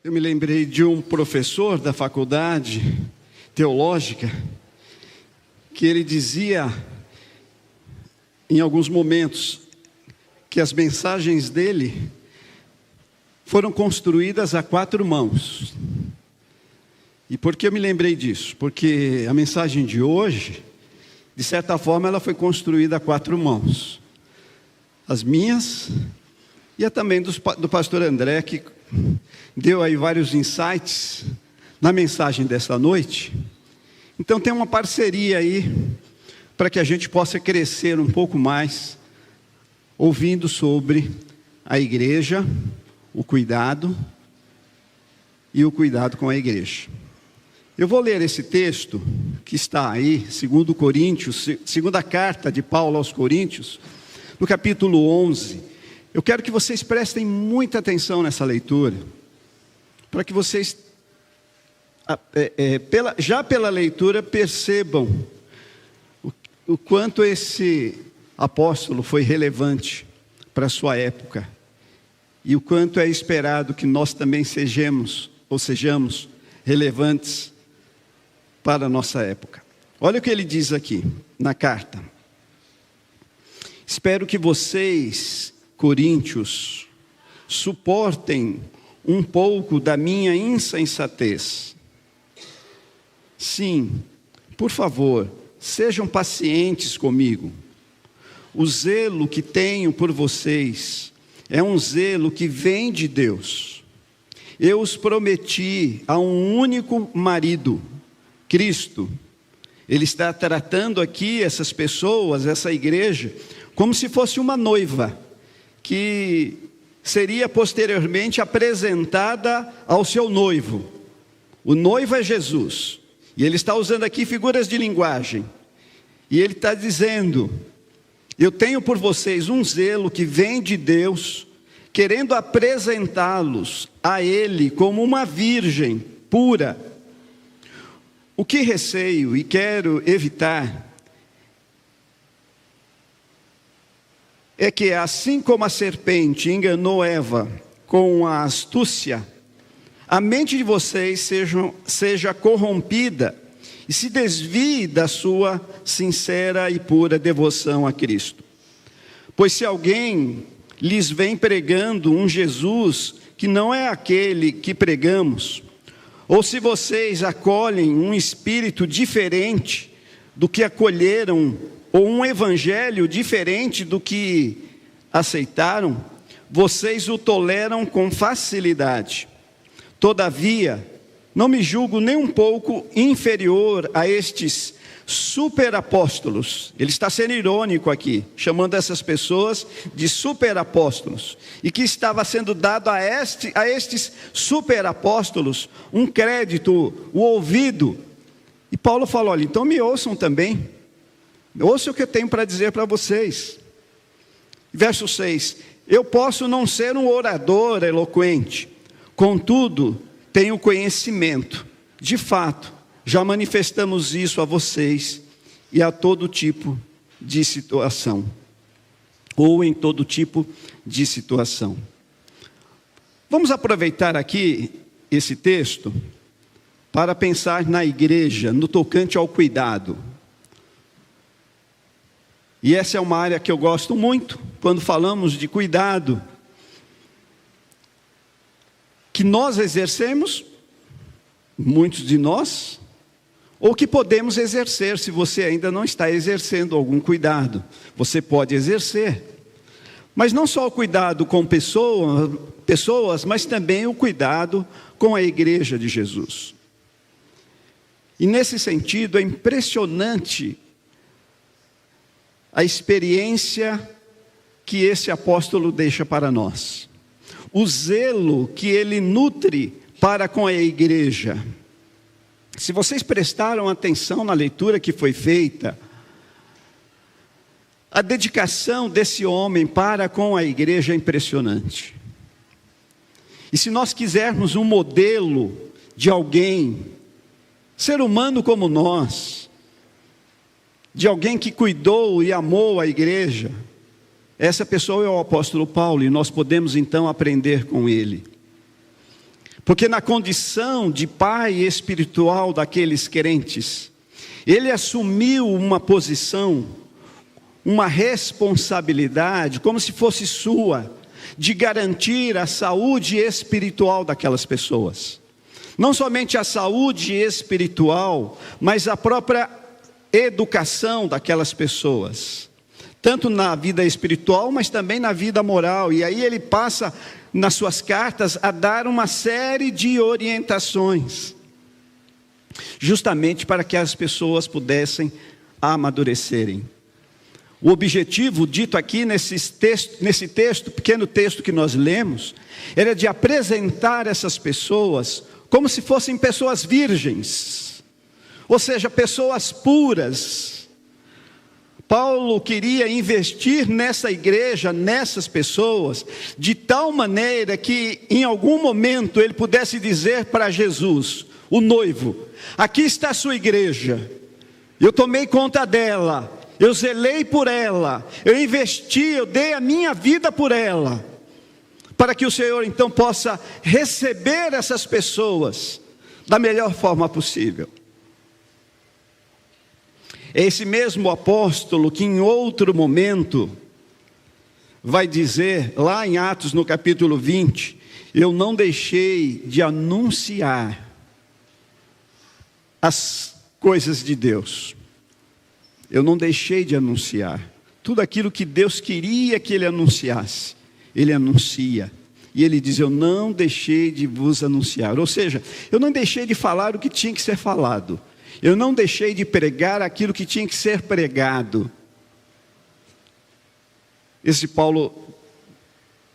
Eu me lembrei de um professor da faculdade teológica que ele dizia, em alguns momentos, que as mensagens dele foram construídas a 4 mãos. E por que eu me lembrei disso? Porque a mensagem de hoje, de certa forma, ela foi construída a 4 mãos. As minhas e a também do pastor André, que deu aí vários insights na mensagem desta noite. Então tem uma parceria aí para que a gente possa crescer um pouco mais, ouvindo sobre a igreja, o cuidado e o cuidado com a igreja. Eu vou ler esse texto que está aí, 2 Coríntios, segunda carta de Paulo aos Coríntios, no capítulo 11. Eu quero que vocês prestem muita atenção nessa leitura, para que vocês, já pela leitura, percebam o quanto esse apóstolo foi relevante para a sua época, e o quanto é esperado que nós também sejamos relevantes para a nossa época. Olha o que ele diz aqui na carta. Espero que vocês, coríntios, suportem um pouco da minha insensatez. Sim, por favor, sejam pacientes comigo. O zelo que tenho por vocês é um zelo que vem de Deus. Eu os prometi a um único marido, Cristo. Ele está tratando aqui essas pessoas, essa igreja, como se fosse uma noiva, que seria posteriormente apresentada ao seu noivo. O noivo é Jesus, e ele está usando aqui figuras de linguagem, e ele está dizendo: eu tenho por vocês um zelo que vem de Deus, querendo apresentá-los a Ele como uma virgem pura. O que receio e quero evitar é que, assim como a serpente enganou Eva com a astúcia, a mente de vocês seja corrompida e se desvie da sua sincera e pura devoção a Cristo. Pois se alguém lhes vem pregando um Jesus que não é aquele que pregamos, ou se vocês acolhem um espírito diferente do que acolheram, ou um evangelho diferente do que aceitaram, vocês o toleram com facilidade. Todavia, não me julgo nem um pouco inferior a estes superapóstolos. Ele está sendo irônico aqui, chamando essas pessoas de superapóstolos, e que estava sendo dado a estes superapóstolos um crédito, o ouvido. E Paulo falou: olha, então me ouçam também, ouçam o que eu tenho para dizer para vocês. Verso 6: eu posso não ser um orador eloquente, contudo tenho conhecimento. De fato, já manifestamos isso a vocês e a todo tipo de situação, ou em todo tipo de situação. Vamos aproveitar aqui esse texto para pensar na igreja, no tocante ao cuidado. E essa é uma área que eu gosto muito, quando falamos de cuidado, que nós exercemos, muitos de nós, ou que podemos exercer. Se você ainda não está exercendo algum cuidado, você pode exercer. Mas não só o cuidado com pessoas, mas também o cuidado com a igreja de Jesus. E nesse sentido é impressionante a experiência que esse apóstolo deixa para nós. O zelo que ele nutre para com a igreja. Se vocês prestaram atenção na leitura que foi feita, a dedicação desse homem para com a igreja é impressionante. E se nós quisermos um modelo de alguém, ser humano como nós, de alguém que cuidou e amou a igreja, essa pessoa é o apóstolo Paulo, e nós podemos então aprender com ele. Porque na condição de pai espiritual daqueles crentes, ele assumiu uma posição, uma responsabilidade, como se fosse sua, de garantir a saúde espiritual daquelas pessoas. Não somente a saúde espiritual, mas a própria educação daquelas pessoas. Tanto na vida espiritual, mas também na vida moral. E aí ele passa, nas suas cartas, a dar uma série de orientações, justamente para que as pessoas pudessem amadurecerem. O objetivo dito aqui nesse texto, pequeno texto que nós lemos, era de apresentar essas pessoas como se fossem pessoas virgens, ou seja, pessoas puras. Paulo queria investir nessa igreja, nessas pessoas, de tal maneira que em algum momento ele pudesse dizer para Jesus, o noivo: aqui está a sua igreja, eu tomei conta dela, eu zelei por ela, eu investi, eu dei a minha vida por ela, para que o Senhor então possa receber essas pessoas da melhor forma possível. É esse mesmo apóstolo que em outro momento vai dizer, lá em Atos no capítulo 20, eu não deixei de anunciar as coisas de Deus. Eu não deixei de anunciar. Tudo aquilo que Deus queria que ele anunciasse, ele anuncia. E ele diz, eu não deixei de vos anunciar. Ou seja, eu não deixei de falar o que tinha que ser falado. Eu não deixei de pregar aquilo que tinha que ser pregado. Esse Paulo,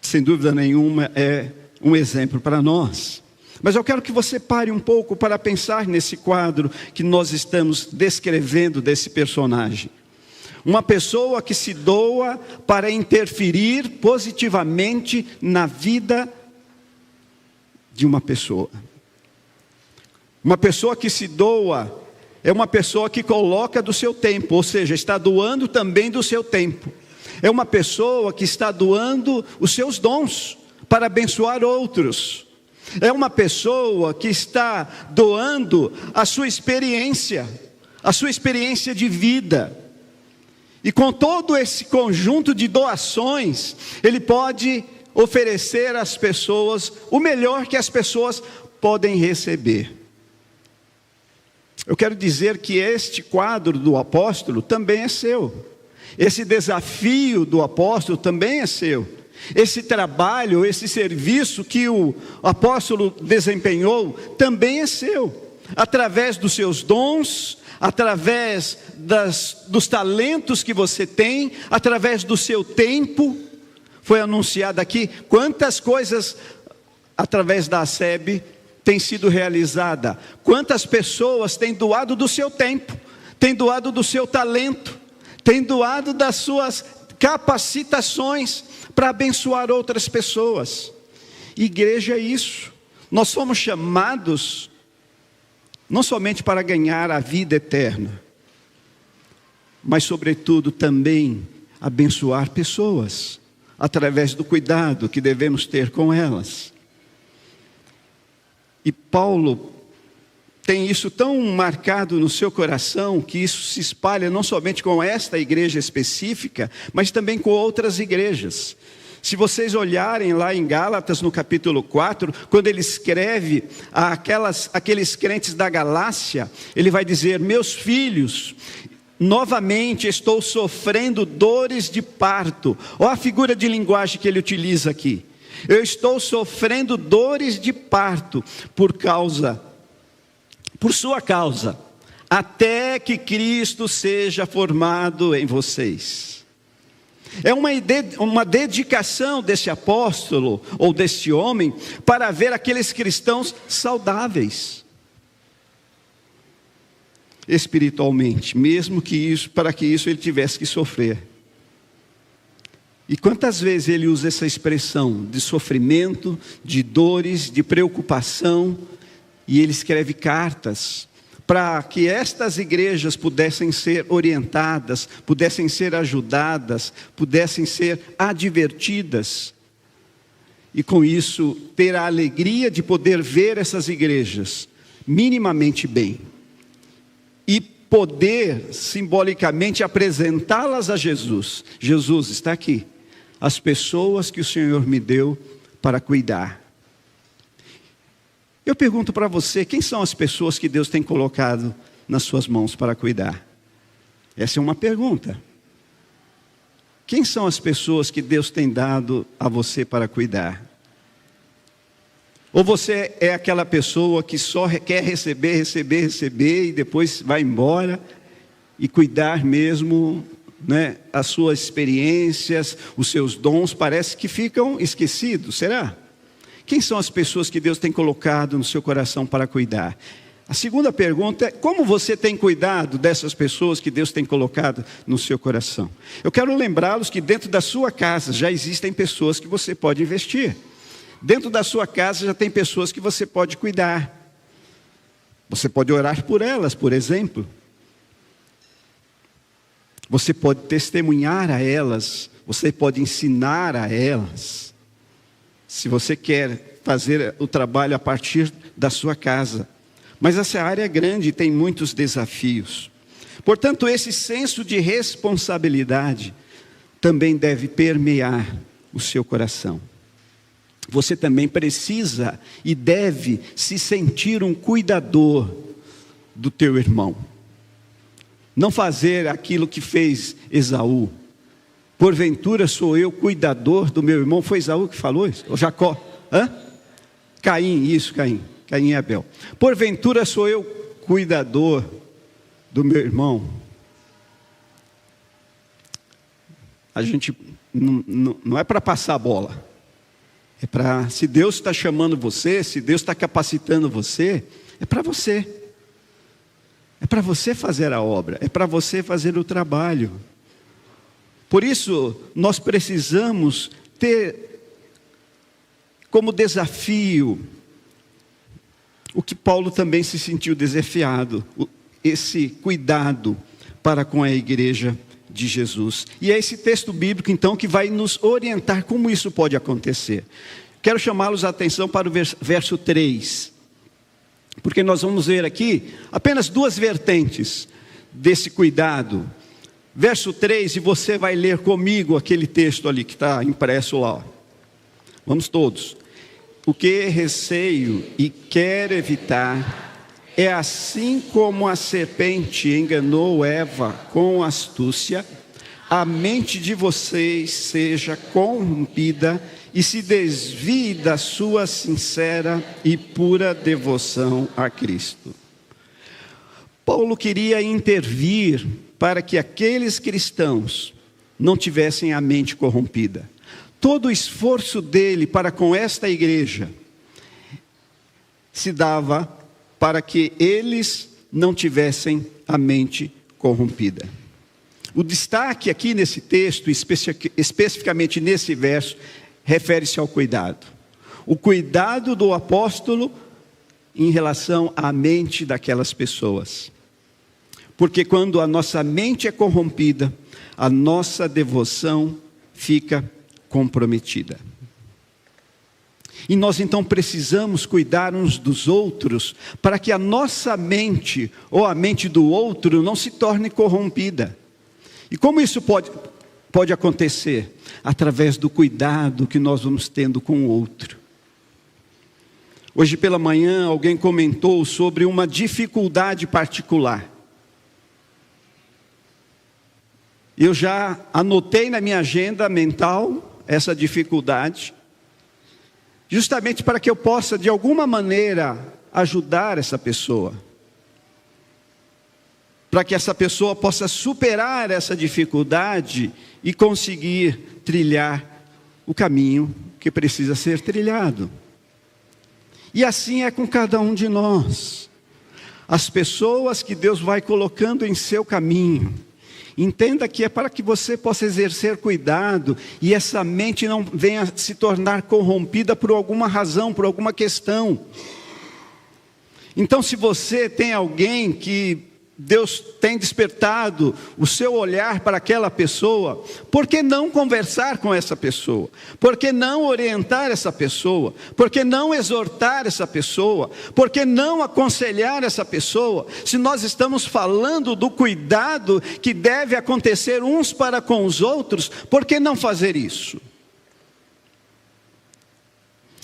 sem dúvida nenhuma, é um exemplo para nós. Mas eu quero que você pare um pouco para pensar nesse quadro que nós estamos descrevendo desse personagem. Uma pessoa que se doa para interferir positivamente na vida de uma pessoa. Uma pessoa que se doa é uma pessoa que coloca do seu tempo, ou seja, está doando também do seu tempo. É uma pessoa que está doando os seus dons para abençoar outros. É uma pessoa que está doando a sua experiência de vida. E com todo esse conjunto de doações, ele pode oferecer às pessoas o melhor que as pessoas podem receber. Eu quero dizer que este quadro do apóstolo também é seu. Esse desafio do apóstolo também é seu. Esse trabalho, esse serviço que o apóstolo desempenhou também é seu. Através dos seus dons, através dos talentos que você tem, através do seu tempo. Foi anunciado aqui quantas coisas através da ASEB tem sido realizada. Quantas pessoas têm doado do seu tempo, têm doado do seu talento, têm doado das suas capacitações para abençoar outras pessoas. Igreja é isso. Nós somos chamados não somente para ganhar a vida eterna, mas sobretudo também abençoar pessoas, através do cuidado que devemos ter com elas. E Paulo tem isso tão marcado no seu coração, que isso se espalha não somente com esta igreja específica, mas também com outras igrejas. Se vocês olharem lá em Gálatas, no capítulo 4, quando ele escreve aqueles crentes da Galácia, ele vai dizer, meus filhos, novamente estou sofrendo dores de parto. Olha a figura de linguagem que ele utiliza aqui. Eu estou sofrendo dores de parto por sua causa, até que Cristo seja formado em vocês. É uma dedicação desse apóstolo, ou desse homem, para ver aqueles cristãos saudáveis, espiritualmente, mesmo que isso, para que isso ele tivesse que sofrer. E quantas vezes ele usa essa expressão de sofrimento, de dores, de preocupação, e ele escreve cartas para que estas igrejas pudessem ser orientadas, pudessem ser ajudadas, pudessem ser advertidas. e com isso ter a alegria de poder ver essas igrejas minimamente bem e poder simbolicamente apresentá-las a Jesus. Jesus está aqui, as pessoas que o Senhor me deu para cuidar. Eu pergunto para você, quem são as pessoas que Deus tem colocado nas suas mãos para cuidar? Essa é uma pergunta. Quem são as pessoas que Deus tem dado a você para cuidar? Ou você é aquela pessoa que só quer receber e depois vai embora e cuidar mesmo, né, as suas experiências, os seus dons parece que ficam esquecidos, será? Quem são as pessoas que Deus tem colocado no seu coração para cuidar? A segunda pergunta é, como você tem cuidado dessas pessoas que Deus tem colocado no seu coração? Eu quero lembrá-los que dentro da sua casa já existem pessoas que você pode investir. Dentro da sua casa já tem pessoas que você pode cuidar. Você pode orar por elas, por exemplo. Você pode testemunhar a elas. Você pode ensinar a elas. Se você quer fazer o trabalho a partir da sua casa. Mas essa área é grande e tem muitos desafios. Portanto, esse senso de responsabilidade também deve permear o seu coração. Você também precisa e deve se sentir um cuidador do teu irmão. Não fazer aquilo que fez Esaú. Porventura sou eu cuidador do meu irmão. Foi Esaú que falou isso? Ou Jacó? Caim, isso, Caim. Caim e Abel. Porventura sou eu cuidador do meu irmão. A gente não é para passar a bola. É para, se Deus está chamando você, se Deus está capacitando você, é para você. É para você fazer a obra, é para você fazer o trabalho. Por isso, nós precisamos ter como desafio o que Paulo também se sentiu desafiado, esse cuidado para com a igreja de Jesus. E é esse texto bíblico então que vai nos orientar como isso pode acontecer. Quero chamá-los a atenção para o verso 3, porque nós vamos ver aqui apenas duas vertentes desse cuidado. Verso 3, e você vai ler comigo aquele texto ali que está impresso lá. Vamos todos. O que receio e quero evitar é assim como a serpente enganou Eva com astúcia, a mente de vocês seja corrompida e se desvie da sua sincera e pura devoção a Cristo. Paulo queria intervir para que aqueles cristãos não tivessem a mente corrompida. Todo o esforço dele para com esta igreja se dava para que eles não tivessem a mente corrompida. O destaque aqui nesse texto, especificamente nesse verso, refere-se ao cuidado. O cuidado do apóstolo em relação à mente daquelas pessoas. Porque quando a nossa mente é corrompida, a nossa devoção fica comprometida. E nós então precisamos cuidar uns dos outros, para que a nossa mente, ou a mente do outro, não se torne corrompida. E como isso pode acontecer? Através do cuidado que nós vamos tendo com o outro. Hoje pela manhã alguém comentou sobre uma dificuldade particular. Eu já anotei na minha agenda mental essa dificuldade, justamente para que eu possa de alguma maneira ajudar essa pessoa. Para que essa pessoa possa superar essa dificuldade e conseguir trilhar o caminho que precisa ser trilhado. E assim é com cada um de nós. As pessoas que Deus vai colocando em seu caminho, entenda que é para que você possa exercer cuidado e essa mente não venha se tornar corrompida por alguma razão, por alguma questão. Então, se você tem alguém que Deus tem despertado o seu olhar para aquela pessoa, por que não conversar com essa pessoa? Por que não orientar essa pessoa? Por que não exortar essa pessoa? Por que não aconselhar essa pessoa? Se nós estamos falando do cuidado que deve acontecer uns para com os outros, por que não fazer isso?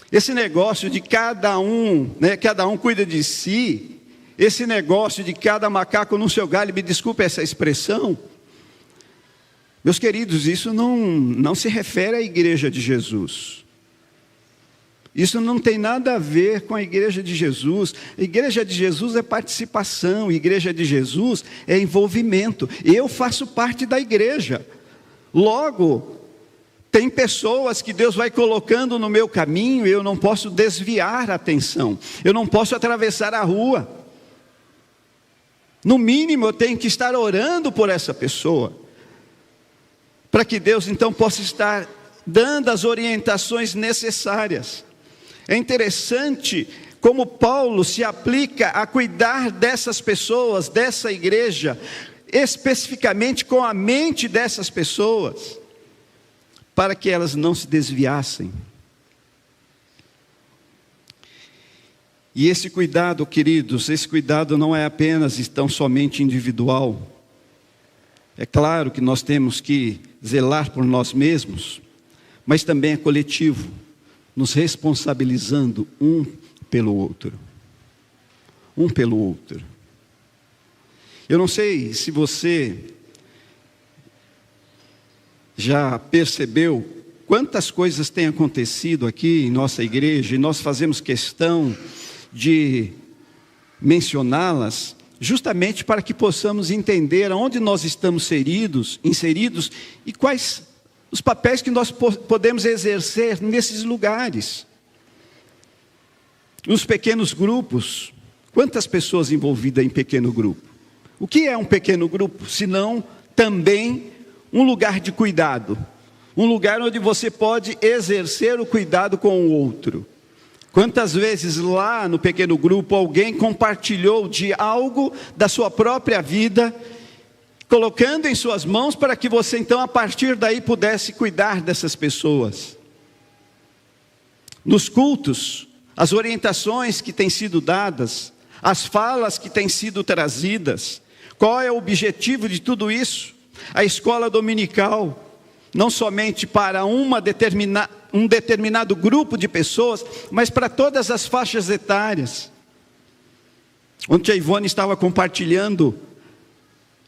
Esse negócio de cada um cuida de si, esse negócio de cada macaco no seu galho, me desculpe essa expressão, meus queridos, isso não se refere à igreja de Jesus. Isso não tem nada a ver com a igreja de Jesus. A igreja de Jesus é participação, a igreja de Jesus é envolvimento. Eu faço parte da igreja. Logo, tem pessoas que Deus vai colocando no meu caminho e eu não posso desviar a atenção. Eu não posso atravessar a rua. No mínimo eu tenho que estar orando por essa pessoa, para que Deus então possa estar dando as orientações necessárias. É interessante como Paulo se aplica a cuidar dessas pessoas, dessa igreja, especificamente com a mente dessas pessoas, para que elas não se desviassem. E esse cuidado, queridos, esse cuidado não é apenas tão somente individual. É claro que nós temos que zelar por nós mesmos, mas também é coletivo, nos responsabilizando um pelo outro. Um pelo outro. Eu não sei se você já percebeu quantas coisas têm acontecido aqui em nossa igreja, e nós fazemos questão de mencioná-las, justamente para que possamos entender aonde nós estamos inseridos e quais os papéis que nós podemos exercer nesses lugares. Nos pequenos grupos, quantas pessoas envolvidas em pequeno grupo? O que é um pequeno grupo, senão também um lugar de cuidado, um lugar onde você pode exercer o cuidado com o outro. Quantas vezes lá no pequeno grupo alguém compartilhou de algo da sua própria vida, colocando em suas mãos para que você então a partir daí pudesse cuidar dessas pessoas. Nos cultos, as orientações que têm sido dadas, as falas que têm sido trazidas, qual é o objetivo de tudo isso? A escola dominical, não somente para um determinado grupo de pessoas, mas para todas as faixas etárias. Ontem a Ivone estava compartilhando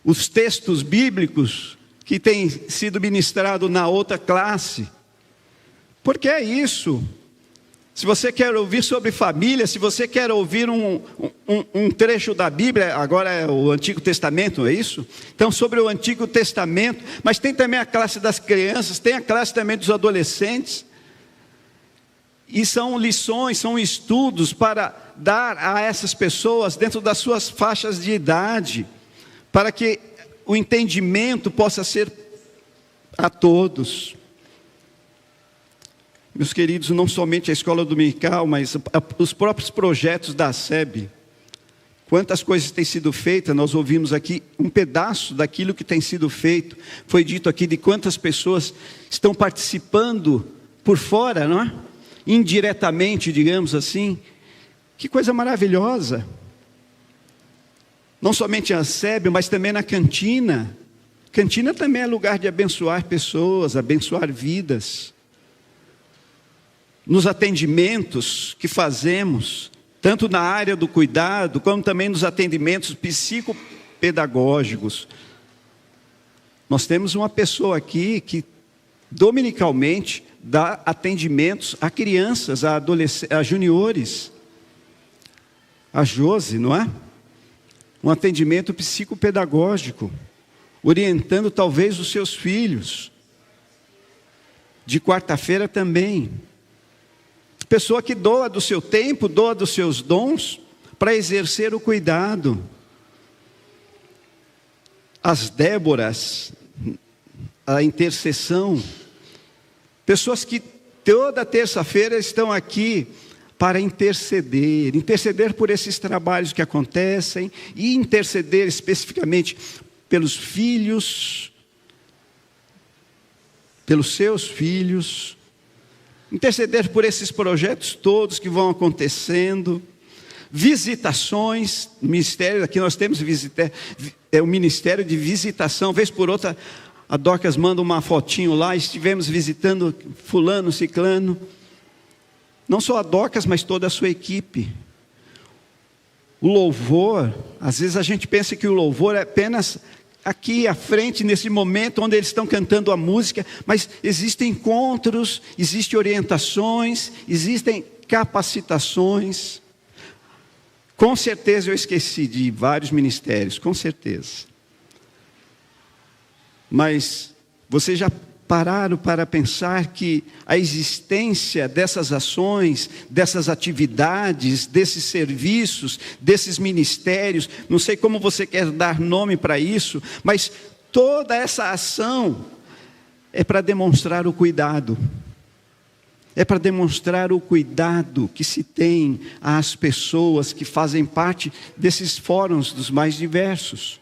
os textos bíblicos que têm sido ministrados na outra classe. Porque é isso. Se você quer ouvir sobre família, se você quer ouvir um trecho da Bíblia, agora é o Antigo Testamento, não é isso? Então, sobre o Antigo Testamento, mas tem também a classe das crianças, tem a classe também dos adolescentes. E são lições, são estudos para dar a essas pessoas dentro das suas faixas de idade, para que o entendimento possa ser a todos. Meus queridos, não somente a escola dominical, mas os próprios projetos da SEB. Quantas coisas têm sido feitas, nós ouvimos aqui um pedaço daquilo que tem sido feito. Foi dito aqui de quantas pessoas estão participando por fora, não é? Indiretamente, digamos assim. Que coisa maravilhosa. Não somente a SEB, mas também na cantina. Cantina também é lugar de abençoar pessoas, abençoar vidas. Nos atendimentos que fazemos, tanto na área do cuidado, como também nos atendimentos psicopedagógicos. Nós temos uma pessoa aqui que dominicalmente dá atendimentos a crianças, a adolescentes, a juniores. A Josi, não é? Um atendimento psicopedagógico, orientando talvez os seus filhos. De quarta-feira também. Pessoa que doa do seu tempo, doa dos seus dons para exercer o cuidado. As Déboras, a intercessão. Pessoas que toda terça-feira estão aqui para interceder por esses trabalhos que acontecem e interceder especificamente pelos filhos, pelos seus filhos, interceder por esses projetos todos que vão acontecendo, visitações, ministério, aqui nós temos o ministério de visitação, vez por outra, a Dorcas manda uma fotinho lá, estivemos visitando fulano, ciclano, não só a Dorcas, mas toda a sua equipe. O louvor, às vezes a gente pensa que o louvor é apenas aqui à frente, nesse momento onde eles estão cantando a música, mas existem encontros, existem orientações, existem capacitações. Com certeza eu esqueci de vários ministérios, com certeza. Mas vocês já pararam para pensar que a existência dessas ações, dessas atividades, desses serviços, desses ministérios, não sei como você quer dar nome para isso, mas toda essa ação é para demonstrar o cuidado. É para demonstrar o cuidado que se tem às pessoas que fazem parte desses fóruns dos mais diversos.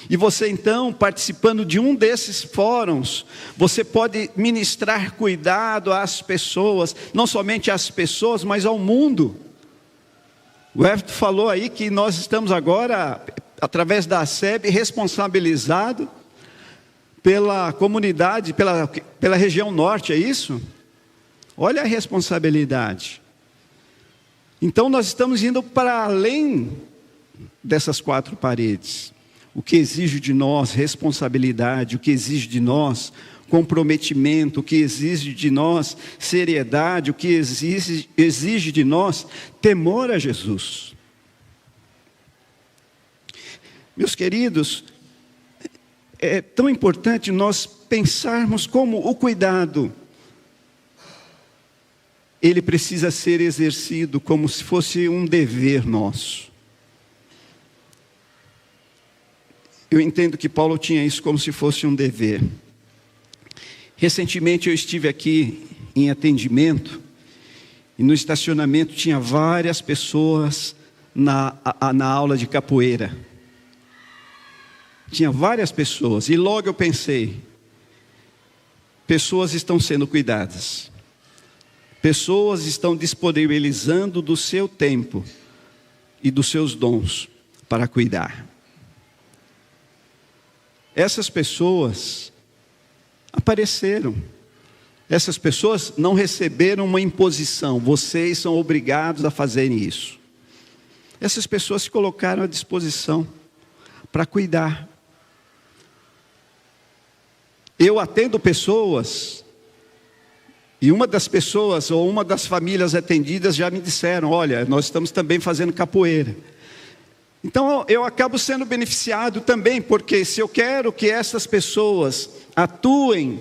E você então, participando de um desses fóruns, você pode ministrar cuidado às pessoas, não somente às pessoas, mas ao mundo. O Everton falou aí que nós estamos agora, através da SEB, responsabilizados pela comunidade, pela região norte, é isso? Olha a responsabilidade. Então nós estamos indo para além dessas quatro paredes. O que exige de nós responsabilidade, o que exige de nós comprometimento, o que exige de nós seriedade, o que exige de nós temor a Jesus. Meus queridos, é tão importante nós pensarmos como o cuidado, ele precisa ser exercido como se fosse um dever nosso. Eu entendo que Paulo tinha isso como se fosse um dever. Recentemente eu estive aqui em atendimento, e no estacionamento tinha várias pessoas na aula de capoeira. Tinha várias pessoas, e logo eu pensei, pessoas estão sendo cuidadas. Pessoas estão disponibilizando do seu tempo e dos seus dons para cuidar. Essas pessoas apareceram. Essas pessoas não receberam uma imposição. Vocês são obrigados a fazerem isso. Essas pessoas se colocaram à disposição para cuidar. Eu atendo pessoas, e uma das pessoas, ou uma das famílias atendidas já me disseram, olha, nós estamos também fazendo capoeira. Então eu acabo sendo beneficiado também, porque se eu quero que essas pessoas atuem,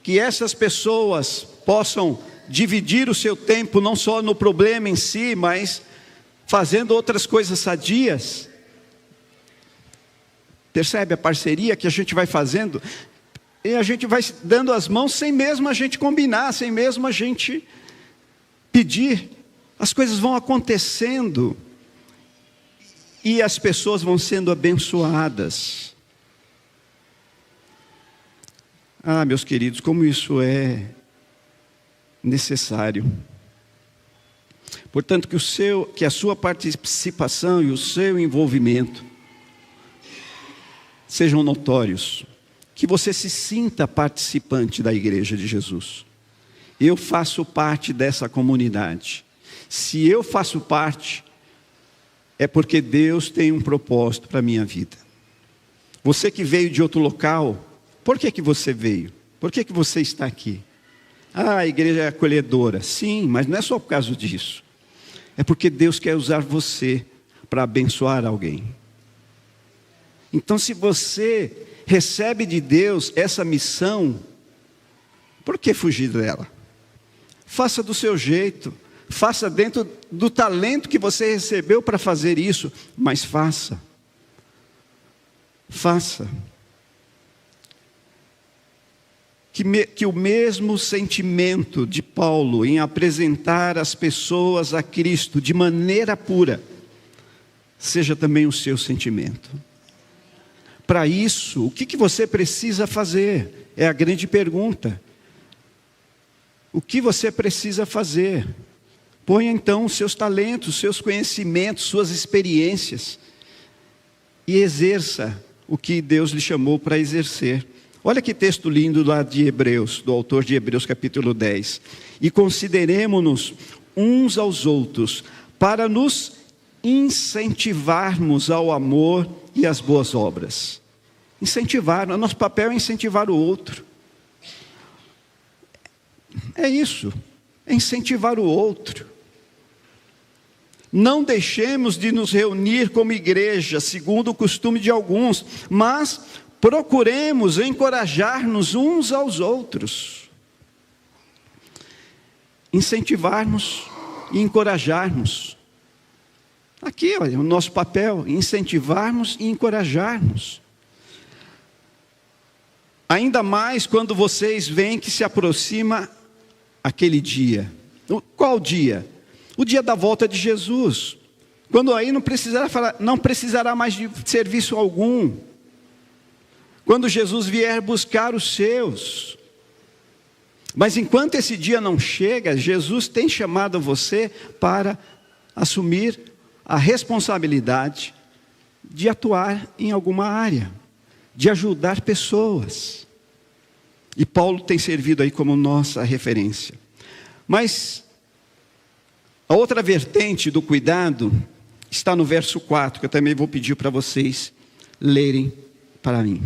que essas pessoas possam dividir o seu tempo, não só no problema em si, mas fazendo outras coisas sadias. Percebe a parceria que a gente vai fazendo? E a gente vai dando as mãos sem mesmo a gente combinar, sem mesmo a gente pedir. As coisas vão acontecendo. E as pessoas vão sendo abençoadas. Ah, meus queridos, como isso é necessário. Portanto, que a sua participação e o seu envolvimento sejam notórios. Que você se sinta participante da Igreja de Jesus. Eu faço parte dessa comunidade. Se eu faço parte, é porque Deus tem um propósito para a minha vida. Você que veio de outro local, por que você veio? Por que você está aqui? Ah, a igreja é acolhedora. Sim, mas não é só por causa disso. É porque Deus quer usar você para abençoar alguém. Então, se você recebe de Deus essa missão, por que fugir dela? Faça do seu jeito. Faça dentro do talento que você recebeu para fazer isso, mas faça. Faça. que o mesmo sentimento de Paulo em apresentar as pessoas a Cristo de maneira pura, seja também o seu sentimento. Para isso, o que você precisa fazer? É a grande pergunta. O que você precisa fazer? Ponha então os seus talentos, seus conhecimentos, suas experiências e exerça o que Deus lhe chamou para exercer. Olha que texto lindo lá de Hebreus, do autor de Hebreus capítulo 10. E consideremo-nos uns aos outros para nos incentivarmos ao amor e às boas obras. Incentivar, nosso papel é incentivar o outro. É isso, é incentivar o outro. Não deixemos de nos reunir como igreja, segundo o costume de alguns, mas procuremos encorajar-nos uns aos outros. Incentivar-nos e encorajar-nos. Aqui, olha, o nosso papel, incentivar-nos e encorajar-nos. Ainda mais quando vocês veem que se aproxima aquele dia. Qual dia? O dia da volta de Jesus. Quando aí não precisará mais de serviço algum. Quando Jesus vier buscar os seus. Mas enquanto esse dia não chega, Jesus tem chamado você para assumir a responsabilidade de atuar em alguma área, de ajudar pessoas. E Paulo tem servido aí como nossa referência. Mas a outra vertente do cuidado está no verso 4, que eu também vou pedir para vocês lerem para mim.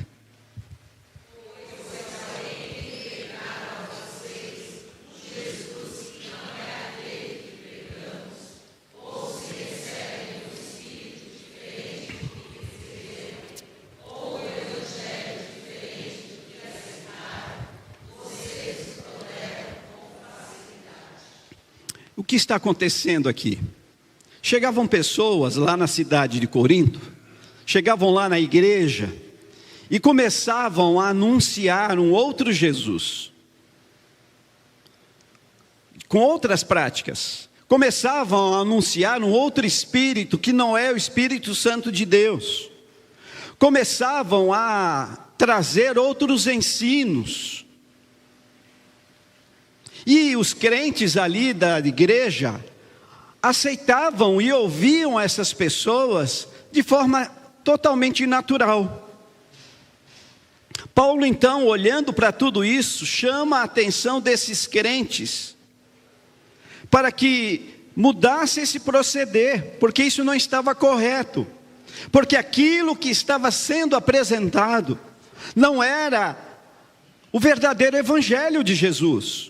O que está acontecendo aqui? Chegavam pessoas lá na cidade de Corinto, chegavam lá na igreja e começavam a anunciar um outro Jesus, com outras práticas. Começavam a anunciar um outro Espírito que não é o Espírito Santo de Deus. Começavam a trazer outros ensinos. E os crentes ali da igreja aceitavam e ouviam essas pessoas de forma totalmente natural. Paulo então, olhando para tudo isso, chama a atenção desses crentes para que mudasse esse proceder, porque isso não estava correto, porque aquilo que estava sendo apresentado não era o verdadeiro evangelho de Jesus.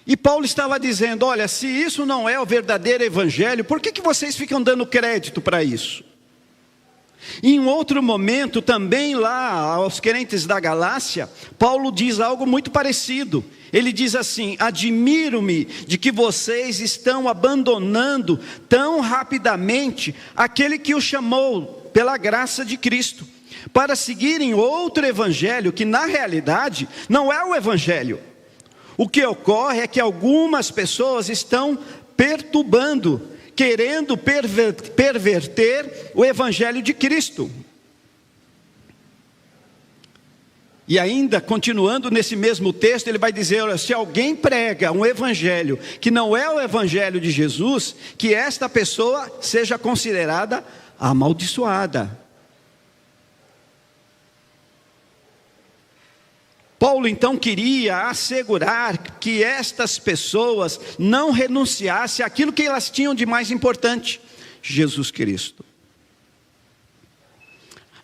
E Paulo estava dizendo, olha, se isso não é o verdadeiro evangelho, por que vocês ficam dando crédito para isso? Em outro momento, também lá aos crentes da Galácia, Paulo diz algo muito parecido. Ele diz assim, admiro-me de que vocês estão abandonando tão rapidamente aquele que o chamou pela graça de Cristo, para seguirem outro evangelho que na realidade não é o evangelho. O que ocorre é que algumas pessoas estão perturbando, querendo perverter o evangelho de Cristo. E ainda, continuando nesse mesmo texto, ele vai dizer, olha, se alguém prega um evangelho que não é o evangelho de Jesus, que esta pessoa seja considerada amaldiçoada. Paulo então queria assegurar que estas pessoas não renunciassem àquilo que elas tinham de mais importante, Jesus Cristo.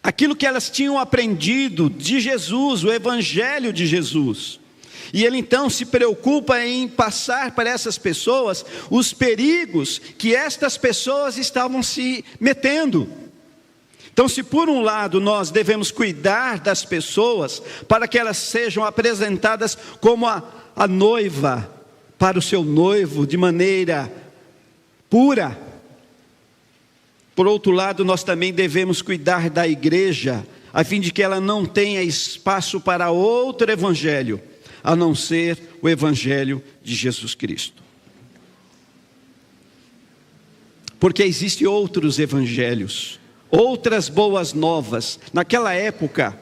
Aquilo que elas tinham aprendido de Jesus, o Evangelho de Jesus. E ele então se preocupa em passar para essas pessoas os perigos que estas pessoas estavam se metendo. Então, se por um lado nós devemos cuidar das pessoas para que elas sejam apresentadas como a noiva para o seu noivo de maneira pura, por outro lado nós também devemos cuidar da igreja a fim de que ela não tenha espaço para outro evangelho, a não ser o evangelho de Jesus Cristo. Porque existem outros evangelhos, outras boas novas. Naquela época,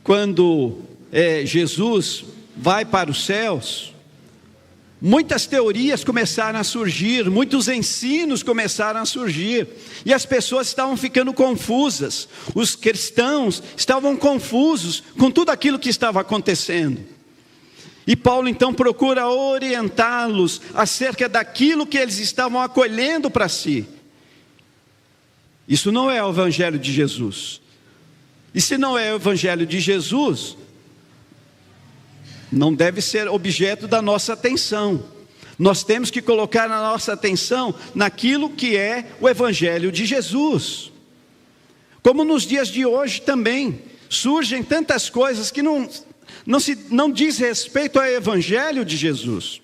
quando Jesus vai para os céus, muitas teorias começaram a surgir, muitos ensinos começaram a surgir, e as pessoas estavam ficando confusas, os cristãos estavam confusos com tudo aquilo que estava acontecendo. E Paulo então procura orientá-los acerca daquilo que eles estavam acolhendo para si. Isso não é o evangelho de Jesus. E se não é o evangelho de Jesus, não deve ser objeto da nossa atenção. Nós temos que colocar a nossa atenção naquilo que é o evangelho de Jesus. Como nos dias de hoje também, surgem tantas coisas que não diz respeito ao evangelho de Jesus.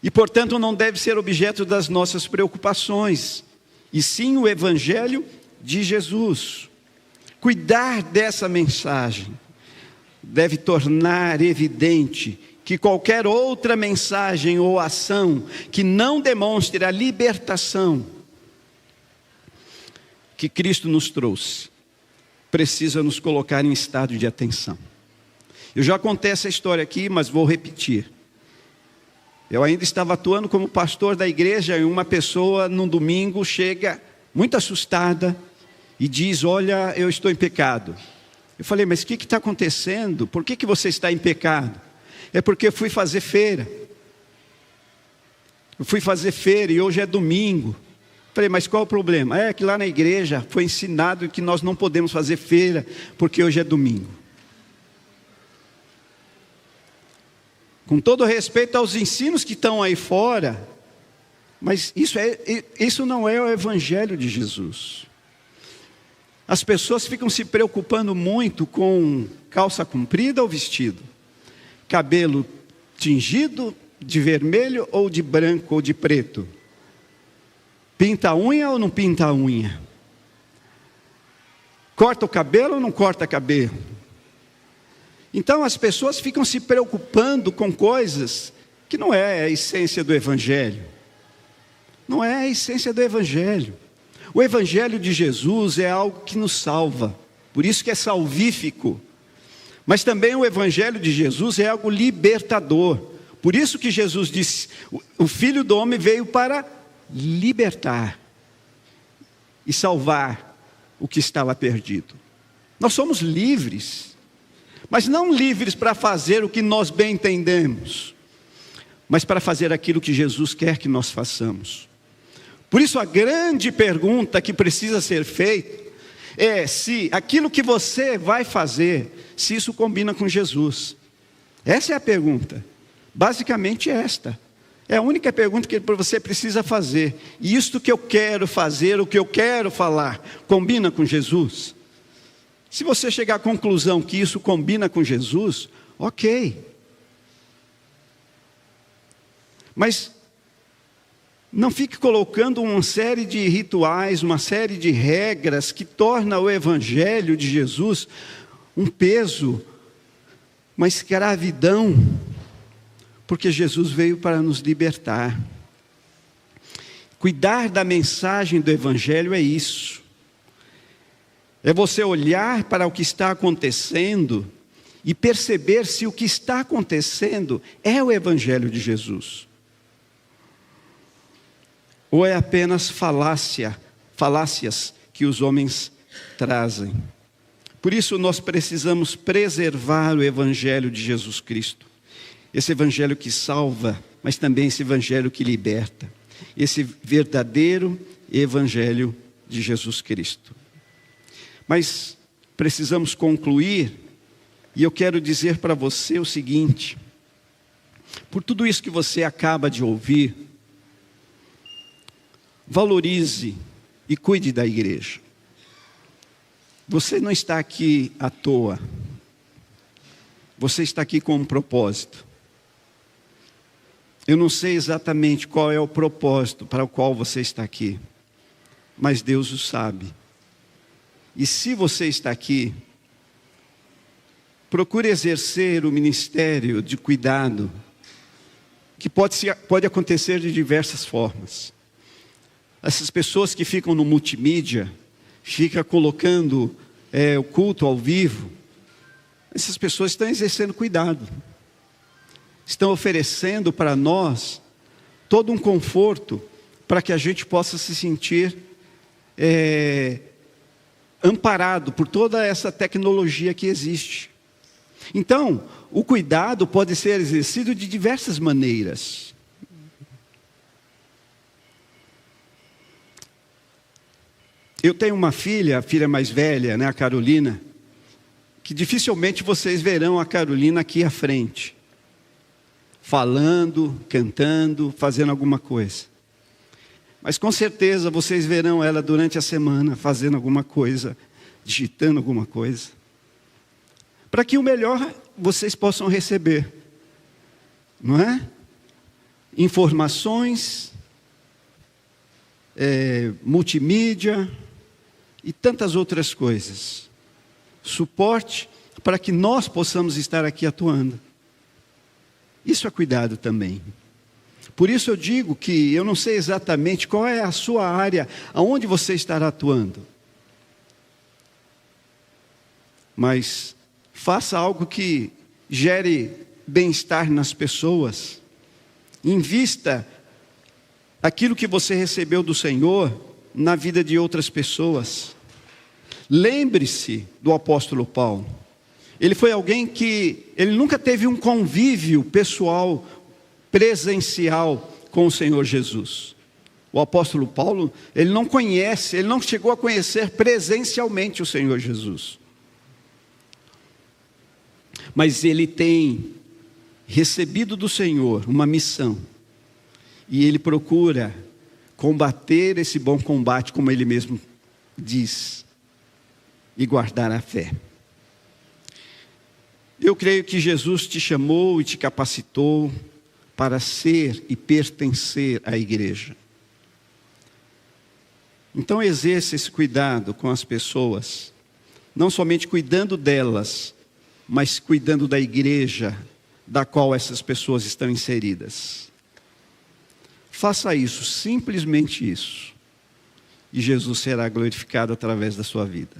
E portanto não deve ser objeto das nossas preocupações, e sim o evangelho de Jesus. Cuidar dessa mensagem deve tornar evidente que qualquer outra mensagem ou ação que não demonstre a libertação que Cristo nos trouxe, precisa nos colocar em estado de atenção. Eu já contei essa história aqui, mas vou repetir. Eu ainda estava atuando como pastor da igreja, e uma pessoa num domingo chega muito assustada e diz: olha, eu estou em pecado. Eu falei: mas o que está acontecendo? Por que você está em pecado? É porque eu fui fazer feira. Eu fui fazer feira e hoje é domingo. Eu falei: mas qual o problema? É que lá na igreja foi ensinado que nós não podemos fazer feira porque hoje é domingo. Com todo respeito aos ensinos que estão aí fora, mas isso não é o evangelho de Jesus. As pessoas ficam se preocupando muito com calça comprida ou vestido, cabelo tingido de vermelho ou de branco ou de preto, pinta a unha ou não pinta a unha, corta o cabelo ou não corta cabelo. Então as pessoas ficam se preocupando com coisas que não é a essência do evangelho. Não é a essência do evangelho. O evangelho de Jesus é algo que nos salva, por isso que é salvífico. Mas também o evangelho de Jesus é algo libertador. Por isso que Jesus disse: o Filho do Homem veio para libertar e salvar o que estava perdido. Nós somos livres, mas não livres para fazer o que nós bem entendemos, mas para fazer aquilo que Jesus quer que nós façamos. Por isso a grande pergunta que precisa ser feita é se aquilo que você vai fazer, se isso combina com Jesus. Essa é a pergunta, basicamente esta. É a única pergunta que você precisa fazer. E isto que eu quero fazer, o que eu quero falar, combina com Jesus? Se você chegar à conclusão que isso combina com Jesus, ok. Mas não fique colocando uma série de rituais, uma série de regras que torna o evangelho de Jesus um peso, uma escravidão, porque Jesus veio para nos libertar. Cuidar da mensagem do evangelho é isso. É você olhar para o que está acontecendo e perceber se o que está acontecendo é o evangelho de Jesus. Ou é apenas falácias que os homens trazem. Por isso nós precisamos preservar o evangelho de Jesus Cristo. Esse evangelho que salva, mas também esse evangelho que liberta. Esse verdadeiro evangelho de Jesus Cristo. Mas precisamos concluir, e eu quero dizer para você o seguinte: por tudo isso que você acaba de ouvir, valorize e cuide da igreja. Você não está aqui à toa. Você está aqui com um propósito. Eu não sei exatamente qual é o propósito para o qual você está aqui, mas Deus o sabe. E se você está aqui, procure exercer o ministério de cuidado, que pode acontecer de diversas formas. Essas pessoas que ficam no multimídia, ficam colocando o culto ao vivo, essas pessoas estão exercendo cuidado. Estão oferecendo para nós todo um conforto para que a gente possa se sentir amparado por toda essa tecnologia que existe. Então, o cuidado pode ser exercido de diversas maneiras. Eu tenho uma filha, a filha mais velha, a Carolina, que dificilmente vocês verão a Carolina aqui à frente, falando, cantando, fazendo alguma coisa. Mas com certeza vocês verão ela durante a semana fazendo alguma coisa, digitando alguma coisa, para que o melhor vocês possam receber, não é? Informações, multimídia e tantas outras coisas. Suporte para que nós possamos estar aqui atuando. Isso é cuidado também. Por isso eu digo que eu não sei exatamente qual é a sua área, aonde você estará atuando. Mas faça algo que gere bem-estar nas pessoas. Invista aquilo que você recebeu do Senhor na vida de outras pessoas. Lembre-se do apóstolo Paulo. Ele foi alguém que ele nunca teve um convívio pessoal, presencial com o Senhor Jesus. O apóstolo Paulo, ele não chegou a conhecer presencialmente o Senhor Jesus. Mas ele tem recebido do Senhor uma missão. E ele procura combater esse bom combate, como ele mesmo diz, e guardar a fé. Eu creio que Jesus te chamou e te capacitou para ser e pertencer à igreja. Então exerça esse cuidado com as pessoas, não somente cuidando delas, mas cuidando da igreja da qual essas pessoas estão inseridas. Faça isso, simplesmente isso, e Jesus será glorificado através da sua vida.